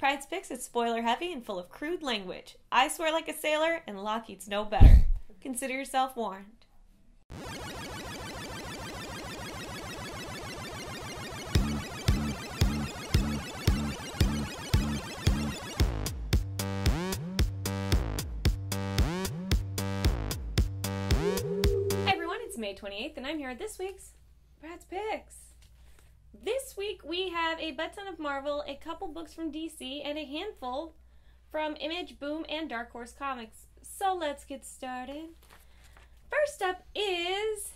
Pryde's Picks is spoiler heavy and full of crude language. I swear like a sailor, and Lockheed's no better. Consider yourself warned. Hi everyone, it's May 28th, and I'm here at this week's Pryde's Picks. This week we have a butt ton of Marvel, a couple books from DC, and a handful from Image, Boom, and Dark Horse Comics. So let's get started. First up is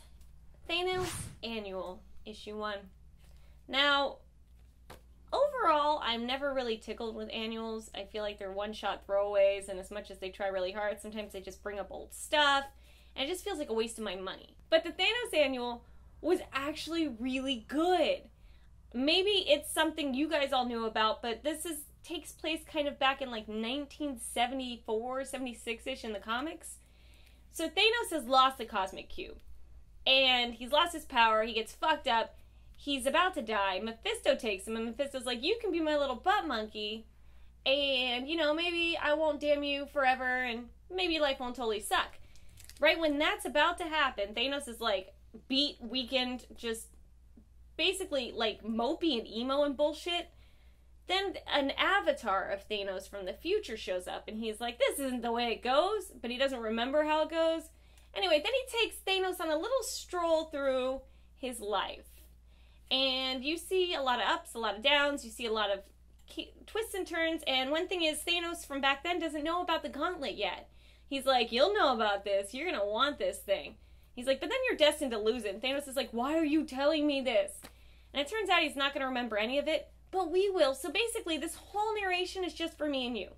Thanos Annual, Issue 1. Now, overall, I'm never really tickled with annuals. I feel like they're one-shot throwaways, and as much as they try really hard, sometimes they just bring up old stuff, and it just feels like a waste of my money. But the Thanos Annual was actually really good. Maybe it's something you guys all knew about, but this takes place kind of back in like 1974, 76-ish in the comics. So Thanos has lost the Cosmic Cube, and he's lost his power, he gets fucked up, he's about to die. Mephisto takes him, and Mephisto's like, you can be my little butt monkey, and, you know, maybe I won't damn you forever, and maybe life won't totally suck. Right when that's about to happen, Thanos is like, beat, weakened, just basically like mopey and emo and bullshit. Then an avatar of Thanos from the future shows up, and he's like, this isn't the way it goes, but he doesn't remember how it goes. Anyway, then he takes Thanos on a little stroll through his life. And you see a lot of ups, a lot of downs, you see a lot of twists and turns, and one thing is Thanos from back then doesn't know about the gauntlet yet. He's like, you'll know about this, you're gonna want this thing. He's like, but then you're destined to lose it. And Thanos is like, why are you telling me this? And it turns out he's not going to remember any of it, but we will. So basically, this whole narration is just for me and you.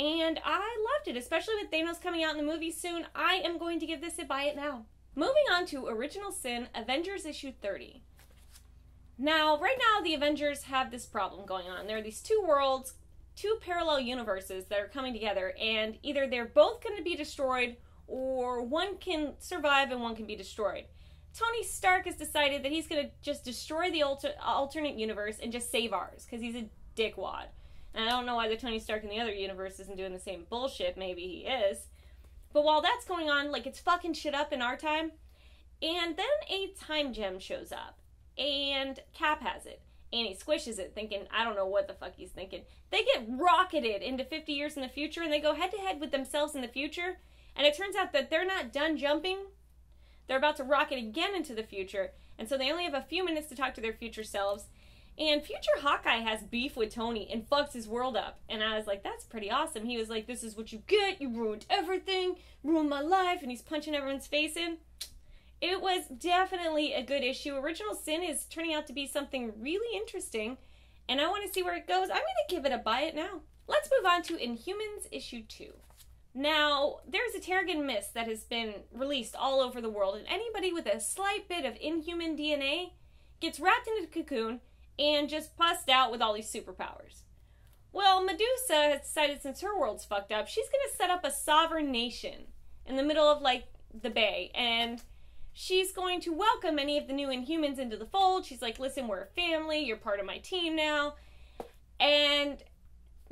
And I loved it, especially with Thanos coming out in the movie soon. I am going to give this a buy it now. Moving on to Original Sin, Avengers issue 30. Now, right now, the Avengers have this problem going on. There are these two worlds, two parallel universes that are coming together, and either they're both going to be destroyed, or one can survive and one can be destroyed. Tony Stark has decided that he's going to just destroy the alternate universe and just save ours, because he's a dickwad. And I don't know why the Tony Stark in the other universe isn't doing the same bullshit. Maybe he is. But while that's going on, like, it's fucking shit up in our time. And then a time gem shows up, and Cap has it. And he squishes it, thinking, I don't know what the fuck he's thinking. They get rocketed into 50 years in the future, and they go head-to-head with themselves in the future. And it turns out that they're not done jumping. They're about to rocket again into the future. And so they only have a few minutes to talk to their future selves. And future Hawkeye has beef with Tony and fucks his world up. And I was like, that's pretty awesome. He was like, this is what you get. You ruined everything. Ruined my life. And he's punching everyone's face in. It was definitely a good issue. Original Sin is turning out to be something really interesting. And I want to see where it goes. I'm going to give it a buy it now. Let's move on to Inhumans issue 2. Now, there's a Terrigen mist that has been released all over the world, and anybody with a slight bit of Inhuman DNA gets wrapped into a cocoon and just busts out with all these superpowers. Well, Medusa has decided, since her world's fucked up, she's going to set up a sovereign nation in the middle of, like, the bay, and she's going to welcome any of the new Inhumans into the fold. She's like, listen, we're a family, you're part of my team now, and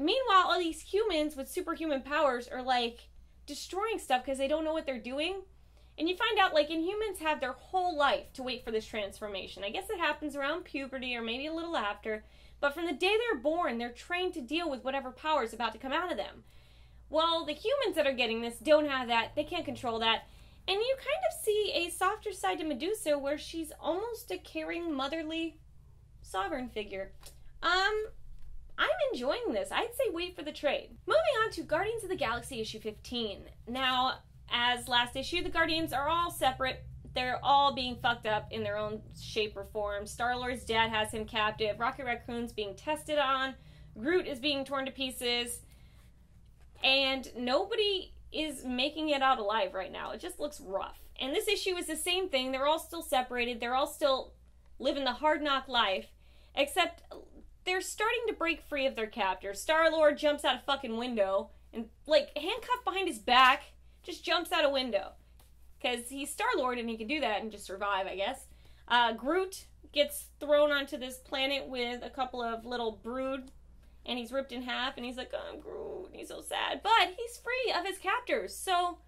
meanwhile, all these humans with superhuman powers are, like, destroying stuff because they don't know what they're doing. And you find out, like, Inhumans have their whole life to wait for this transformation. I guess it happens around puberty or maybe a little after. But from the day they're born, they're trained to deal with whatever power is about to come out of them. Well, the humans that are getting this don't have that. They can't control that. And you kind of see a softer side to Medusa where she's almost a caring, motherly, sovereign figure. I'm enjoying this. I'd say wait for the trade. Moving on to Guardians of the Galaxy issue 15. Now, as last issue, the Guardians are all separate. They're all being fucked up in their own shape or form. Star-Lord's dad has him captive. Rocket Raccoon's being tested on. Groot is being torn to pieces. And nobody is making it out alive right now. It just looks rough. And this issue is the same thing. They're all still separated. They're all still living the hard knock life. Except they're starting to break free of their captors. Star-Lord jumps out a fucking window and, like, handcuffed behind his back, just jumps out a window. Because he's Star-Lord and he can do that and just survive, I guess. Groot gets thrown onto this planet with a couple of little brood and he's ripped in half, and he's like, oh, I'm Groot, and he's so sad. But he's free of his captors, so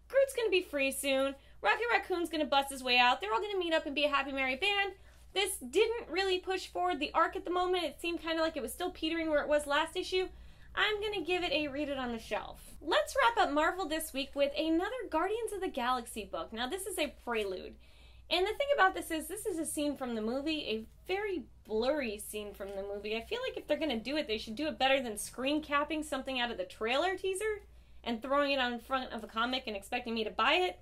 Groot's gonna be free soon. Rocket Raccoon's gonna bust his way out. They're all gonna meet up and be a happy, merry band. This didn't really push forward the arc at the moment. It seemed kind of like it was still petering where it was last issue. I'm gonna give it a read it on the shelf. Let's wrap up Marvel this week with another Guardians of the Galaxy book. Now, this is a prelude. And the thing about this is a scene from the movie, a very blurry scene from the movie. I feel like if they're going to do it, they should do it better than screen capping something out of the trailer teaser and throwing it on front of a comic and expecting me to buy it.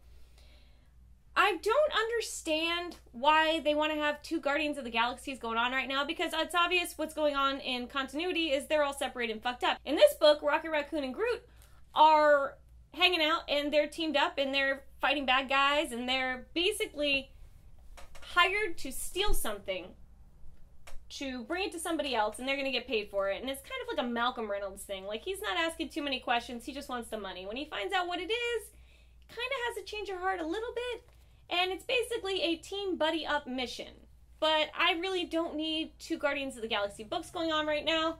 I don't understand why they want to have two Guardians of the Galaxies going on right now, because it's obvious what's going on in continuity is they're all separated and fucked up. In this book, Rocket Raccoon and Groot are hanging out and they're teamed up and they're fighting bad guys and they're basically hired to steal something to bring it to somebody else, and they're going to get paid for it. And it's kind of like a Malcolm Reynolds thing. Like, he's not asking too many questions. He just wants the money. When he finds out what it is, he kind of has to change your heart a little bit. And it's basically a team buddy up mission. But I really don't need two Guardians of the Galaxy books going on right now.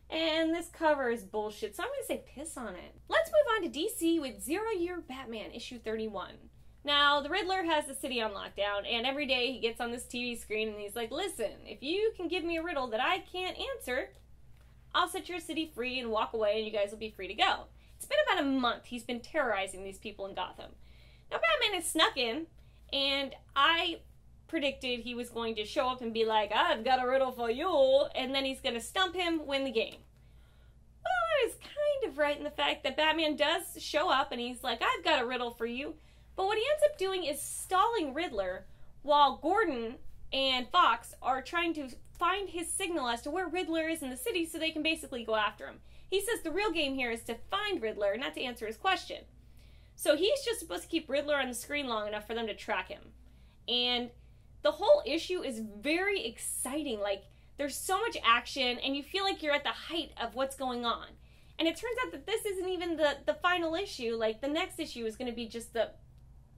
And this cover is bullshit, so I'm going to say piss on it. Let's move on to DC with 0 Year Batman, issue 31. Now, the Riddler has the city on lockdown, and every day he gets on this TV screen and he's like, listen, if you can give me a riddle that I can't answer, I'll set your city free and walk away and you guys will be free to go. It's been about a month he's been terrorizing these people in Gotham. Now, Batman has snuck in, and I predicted he was going to show up and be like, I've got a riddle for you, and then he's going to stump him, win the game. Well, I was kind of right in the fact that Batman does show up and he's like, I've got a riddle for you. But what he ends up doing is stalling Riddler while Gordon and Fox are trying to find his signal as to where Riddler is in the city so they can basically go after him. He says the real game here is to find Riddler, not to answer his question. So he's just supposed to keep Riddler on the screen long enough for them to track him. And the whole issue is very exciting. Like, there's so much action, and you feel like you're at the height of what's going on. And it turns out that this isn't even the final issue. Like, the next issue is going to be just the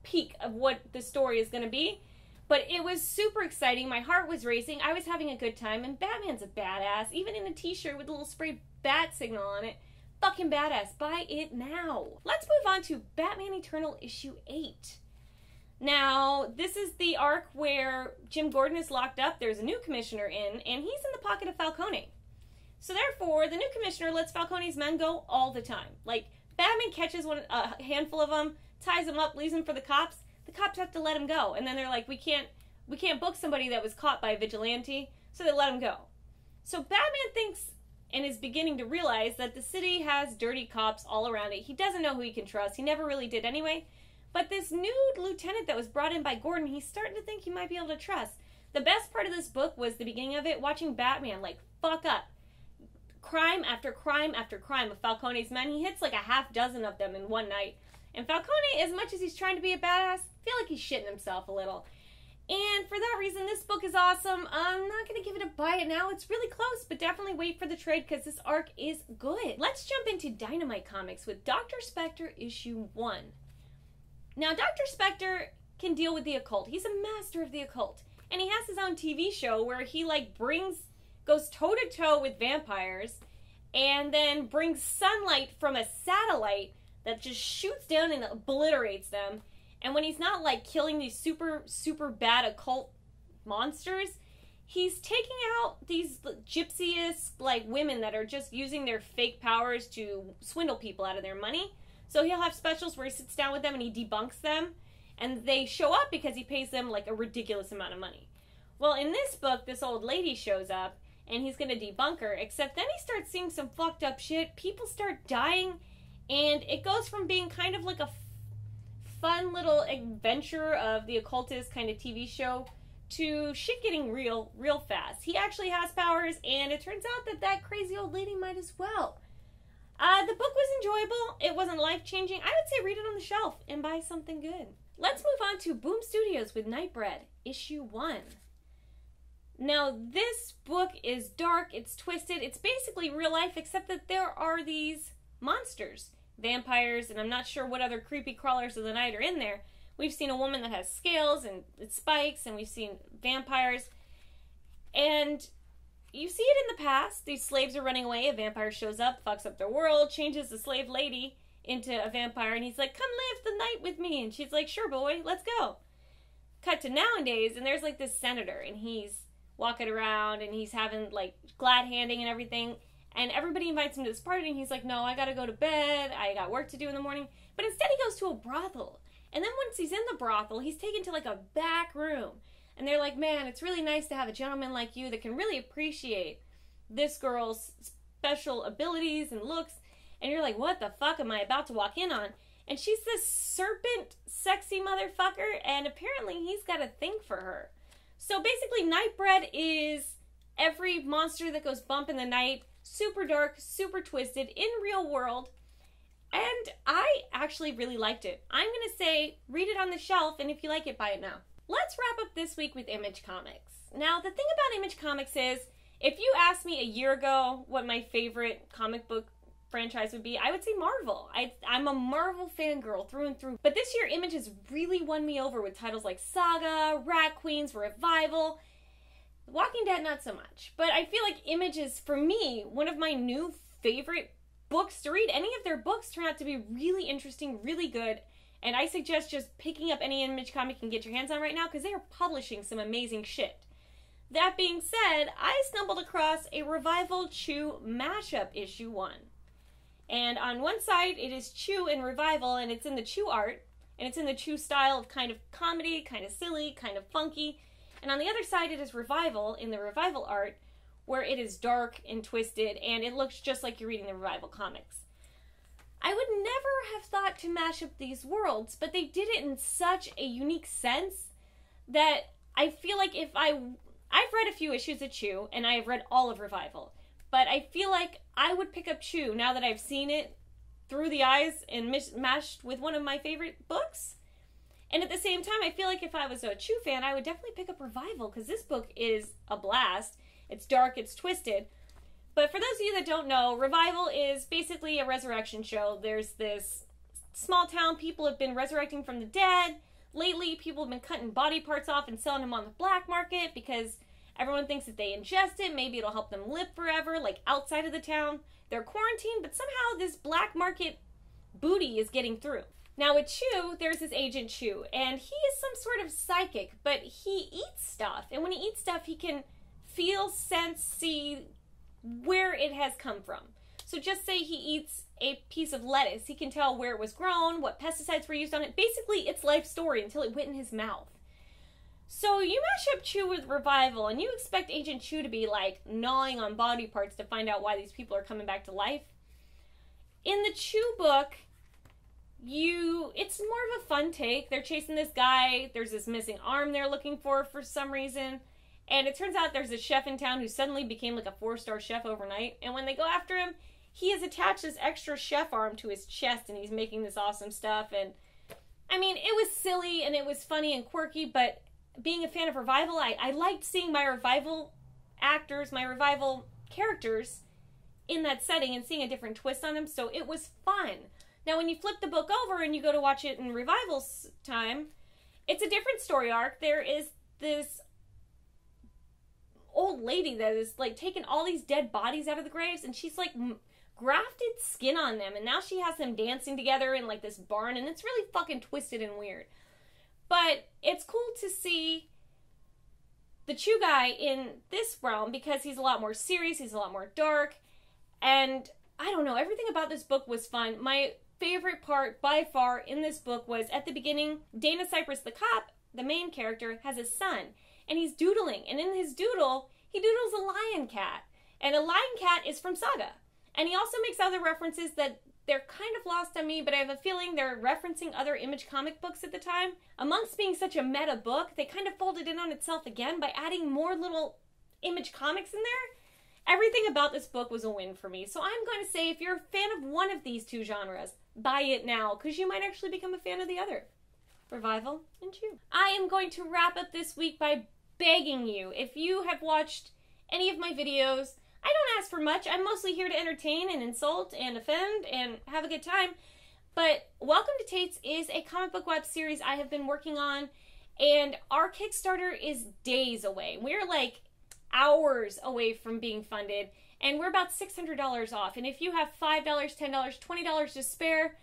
peak of what the story is going to be. But it was super exciting. My heart was racing. I was having a good time. And Batman's a badass. Even in a t-shirt with a little sprayed bat signal on it. Fucking badass. Buy it now. Let's move on to Batman Eternal issue 8. Now, this is the arc where Jim Gordon is locked up. There's a new commissioner in, and he's in the pocket of Falcone. So therefore, the new commissioner lets Falcone's men go all the time. Like, Batman catches a handful of them, ties them up, leaves them for the cops. The cops have to let him go. And then they're like, we can't book somebody that was caught by a vigilante, so they let him go. So Batman thinks and is beginning to realize that the city has dirty cops all around it. He doesn't know who he can trust. He never really did anyway. But this new lieutenant that was brought in by Gordon, he's starting to think he might be able to trust. The best part of this book was the beginning of it, watching Batman, like, fuck up. Crime after crime after crime of Falcone's men. He hits like a half dozen of them in one night. And Falcone, as much as he's trying to be a badass, I feel like he's shitting himself a little. And for that reason, this book is awesome. I'm not going to give it a buy it now. It's really close, but definitely wait for the trade because this arc is good. Let's jump into Dynamite Comics with Dr. Spektor issue 1. Now, Dr. Spektor can deal with the occult. He's a master of the occult. And he has his own TV show where he, like, goes toe-to-toe with vampires and then brings sunlight from a satellite that just shoots down and obliterates them. And when he's not, like, killing these super, super bad occult monsters, he's taking out these gypsy-esque, like, women that are just using their fake powers to swindle people out of their money. So he'll have specials where he sits down with them and he debunks them. And they show up because he pays them, like, a ridiculous amount of money. Well, in this book, this old lady shows up and he's going to debunk her. Except then he starts seeing some fucked up shit. People start dying. And it goes from being kind of like a fun little adventure of the occultist kind of TV show to shit getting real fast. He actually has powers, and it turns out that crazy old lady might as well. The book was enjoyable. It wasn't life-changing. I would say read it on the shelf and buy something good. Let's move on to Boom Studios with Nightbreed, issue 1. Now, this book is dark, it's twisted, it's basically real life, except that there are these monsters, vampires, and I'm not sure what other creepy crawlers of the night are in there. We've seen a woman that has scales and spikes, and we've seen vampires. And you see it in the past. These slaves are running away. A vampire shows up, fucks up their world, changes the slave lady into a vampire, and he's like, come live the night with me. And she's like, sure, boy, let's go. Cut to nowadays, and there's like this senator, and he's walking around, and he's having like glad handing and everything. And everybody invites him to this party, and he's like, no, I gotta go to bed. I got work to do in the morning. But instead he goes to a brothel. And then once he's in the brothel, he's taken to like a back room. And they're like, man, it's really nice to have a gentleman like you that can really appreciate this girl's special abilities and looks. And you're like, what the fuck am I about to walk in on? And she's this serpent sexy motherfucker, and apparently he's got a thing for her. So basically, Nightbreed is every monster that goes bump in the night, super dark, super twisted, in real world. And I actually really liked it. I'm going to say, read it on the shelf, and if you like it, buy it now. Let's wrap up this week with Image Comics. Now, the thing about Image Comics is, if you asked me a year ago what my favorite comic book franchise would be, I would say Marvel. I'm a Marvel fangirl through and through. But this year, Image has really won me over with titles like Saga, Rat Queens, Revival. Walking Dead, not so much. But I feel like Image is, for me, one of my new favorite books to read. Any of their books turn out to be really interesting, really good. And I suggest just picking up any Image comic you can get your hands on right now, because they are publishing some amazing shit. That being said, I stumbled across a Revival Chew mashup issue 1. And on one side, it is Chew and Revival, and it's in the Chew art, and it's in the Chew style of kind of comedy, kind of silly, kind of funky. And on the other side, it is Revival in the Revival art, where it is dark and twisted, and it looks just like you're reading the Revival comics. I would never have thought to mash up these worlds, but they did it in such a unique sense that I feel like if I've read a few issues of Chew, and I have read all of Revival, but I feel like I would pick up Chew now that I've seen it through the eyes and mashed with one of my favorite books. And at the same time, I feel like if I was a Chew fan, I would definitely pick up Revival, because this book is a blast. It's dark, it's twisted. But for those of you that don't know, Revival is basically a resurrection show. There's this small town, people have been resurrecting from the dead. Lately, people have been cutting body parts off and selling them on the black market because everyone thinks that they ingest it, maybe it'll help them live forever, like outside of the town. They're quarantined, but somehow this black market booty is getting through. Now with Chew, there's this Agent Chew, and he is some sort of psychic, but he eats stuff. And when he eats stuff, he can feel, sense, see where it has come from. So just say he eats a piece of lettuce, he can tell where it was grown, what pesticides were used on it. Basically, it's life story until it went in his mouth. So you mash up Chew with Revival, and you expect Agent Chew to be like gnawing on body parts to find out why these people are coming back to life. In the Chew book, it's more of a fun take. They're chasing this guy, there's this missing arm they're looking for some reason. And it turns out there's a chef in town who suddenly became like a 4-star chef overnight. And when they go after him, he has attached this extra chef arm to his chest and he's making this awesome stuff. And I mean, it was silly and it was funny and quirky, but being a fan of Revival, I liked seeing my Revival actors, my Revival characters in that setting and seeing a different twist on them. So it was fun. Now, when you flip the book over and you go to watch it in Revival's time, it's a different story arc. There is this old lady that is like taking all these dead bodies out of the graves, and she's like grafted skin on them, and now she has them dancing together in like this barn, and it's really fucking twisted and weird. But it's cool to see the Chew guy in this realm because he's a lot more serious, he's a lot more dark, and I don't know, everything about this book was fun. My favorite part by far in this book was at the beginning, Dana Cypress the cop, the main character, has a son. And he's doodling, and in his doodle, he doodles a lion cat. And a lion cat is from Saga. And he also makes other references that they're kind of lost on me, but I have a feeling they're referencing other Image comic books at the time. Amongst being such a meta book, they kind of folded in on itself again by adding more little Image comics in there. Everything about this book was a win for me. So I'm going to say if you're a fan of one of these two genres, buy it now, because you might actually become a fan of the other. Revival and Chew. I am going to wrap up this week by begging you, if you have watched any of my videos, I don't ask for much. I'm mostly here to entertain and insult and offend and have a good time. But Welcome to Tate's is a comic book web series I have been working on, and our Kickstarter is days away. We're like hours away from being funded, and we're about $600 off. And if you have $5, $10, $20 to spare,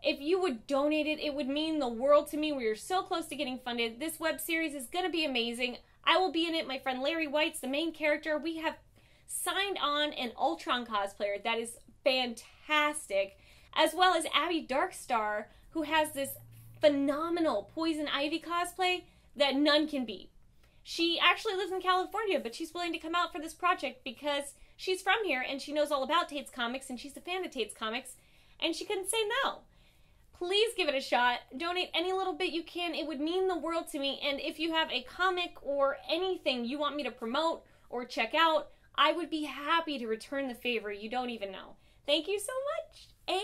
if you would donate it, it would mean the world to me. We are so close to getting funded. This web series is going to be amazing. I will be in it. My friend Larry White's the main character. We have signed on an Ultron cosplayer that is fantastic, as well as Abby Darkstar, who has this phenomenal Poison Ivy cosplay that none can beat. She actually lives in California, but she's willing to come out for this project because she's from here and she knows all about Tate's Comics and she's a fan of Tate's Comics, and she couldn't say no. Please give it a shot. Donate any little bit you can. It would mean the world to me. And if you have a comic or anything you want me to promote or check out, I would be happy to return the favor. You don't even know. Thank you so much, and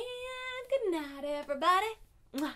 good night, everybody. Mwah.